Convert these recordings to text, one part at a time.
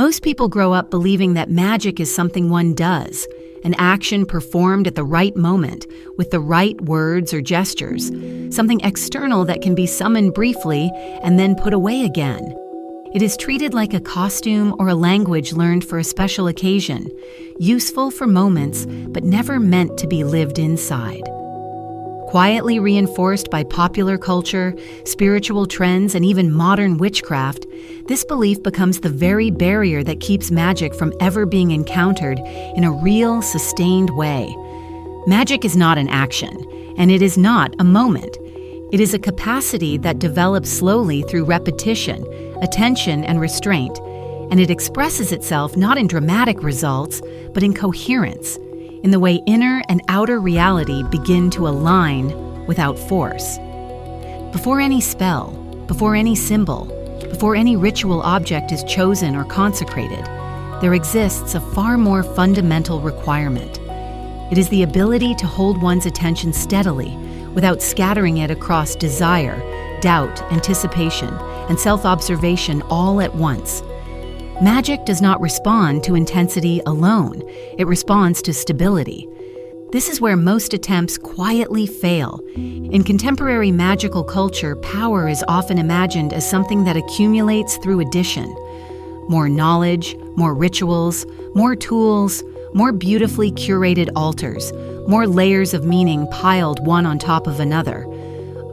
Most people grow up believing that magic is something one does, an action performed at the right moment with the right words or gestures, something external that can be summoned briefly and then put away again. It is treated like a costume or a language learned for a special occasion, useful for moments but never meant to be lived inside. Quietly reinforced by popular culture, spiritual trends, and even modern witchcraft, this belief becomes the very barrier that keeps magic from ever being encountered in a real, sustained way. Magic is not an action, and it is not a moment. It is a capacity that develops slowly through repetition, attention, and restraint, and it expresses itself not in dramatic results, but in coherence, in the way inner and outer reality begin to align without force. Before any spell, before any symbol, before any ritual object is chosen or consecrated, there exists a far more fundamental requirement. It is the ability to hold one's attention steadily without scattering it across desire, doubt, anticipation, and self-observation all at once. Magic does not respond to intensity alone, it responds to stability. This is where most attempts quietly fail. In contemporary magical culture, power is often imagined as something that accumulates through addition. More knowledge, more rituals, more tools, more beautifully curated altars, more layers of meaning piled one on top of another.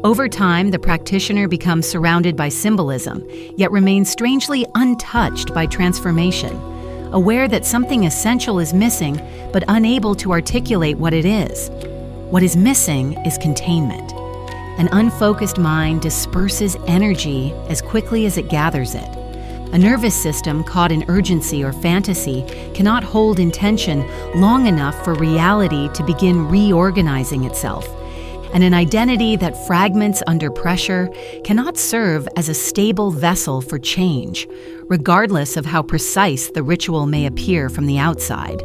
Over time, the practitioner becomes surrounded by symbolism, yet remains strangely untouched by transformation, aware that something essential is missing, but unable to articulate what it is. What is missing is containment. An unfocused mind disperses energy as quickly as it gathers it. A nervous system caught in urgency or fantasy cannot hold intention long enough for reality to begin reorganizing itself. And an identity that fragments under pressure cannot serve as a stable vessel for change, regardless of how precise the ritual may appear from the outside.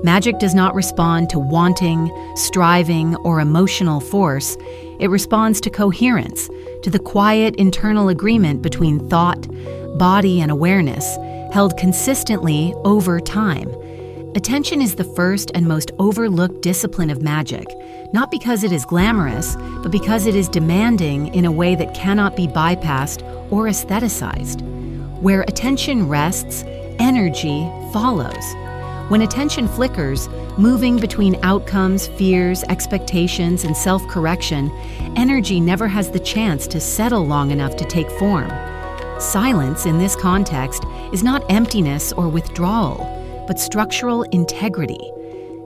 Magic does not respond to wanting, striving, or emotional force. It responds to coherence, to the quiet internal agreement between thought, body, and awareness, held consistently over time. Attention is the first and most overlooked discipline of magic, not because it is glamorous, but because it is demanding in a way that cannot be bypassed or aestheticized. Where attention rests, energy follows. When attention flickers, moving between outcomes, fears, expectations, and self-correction, energy never has the chance to settle long enough to take form. Silence in this context is not emptiness or withdrawal, but structural integrity,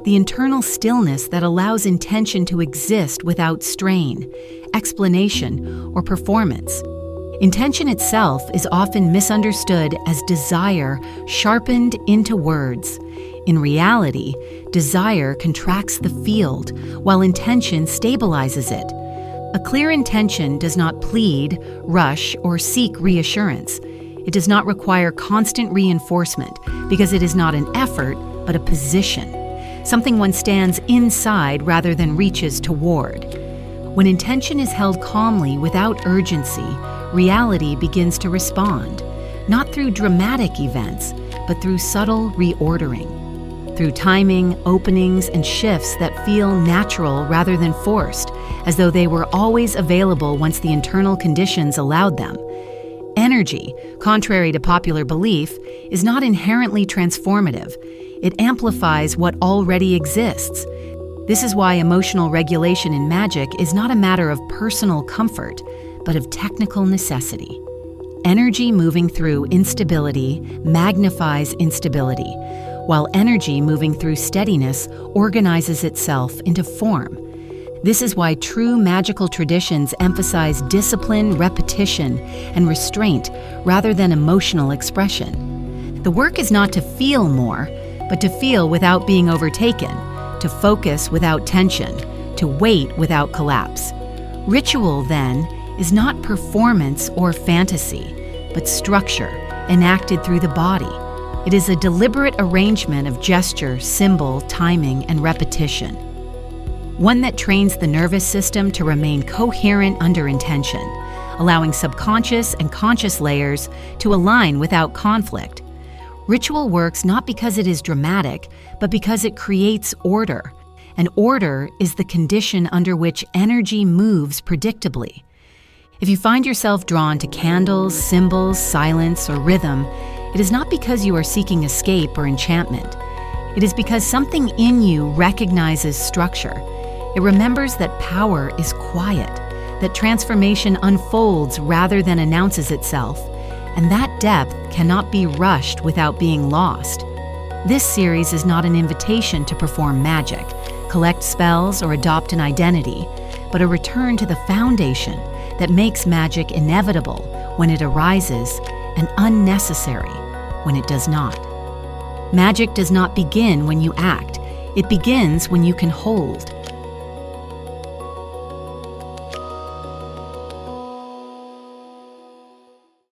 the internal stillness that allows intention to exist without strain, explanation, or performance. Intention itself is often misunderstood as desire sharpened into words. In reality, desire contracts the field, while intention stabilizes it. A clear intention does not plead, rush, or seek reassurance. It does not require constant reinforcement because it is not an effort, but a position, something one stands inside rather than reaches toward. When intention is held calmly without urgency, reality begins to respond, not through dramatic events, but through subtle reordering, through timing, openings, and shifts that feel natural rather than forced, as though they were always available once the internal conditions allowed them. Energy, contrary to popular belief, is not inherently transformative. It amplifies what already exists. This is why emotional regulation in magic is not a matter of personal comfort, but of technical necessity. Energy moving through instability magnifies instability, while energy moving through steadiness organizes itself into form. This is why true magical traditions emphasize discipline, repetition, and restraint rather than emotional expression. The work is not to feel more, but to feel without being overtaken, to focus without tension, to wait without collapse. Ritual, then, is not performance or fantasy, but structure enacted through the body. It is a deliberate arrangement of gesture, symbol, timing, and repetition. One that trains the nervous system to remain coherent under intention, allowing subconscious and conscious layers to align without conflict. Ritual works not because it is dramatic, but because it creates order. And order is the condition under which energy moves predictably. If you find yourself drawn to candles, symbols, silence, or rhythm, it is not because you are seeking escape or enchantment. It is because something in you recognizes structure. It remembers that power is quiet, that transformation unfolds rather than announces itself, and that depth cannot be rushed without being lost. This series is not an invitation to perform magic, collect spells, or adopt an identity, but a return to the foundation that makes magic inevitable when it arises and unnecessary when it does not. Magic does not begin when you act. It begins when you can hold.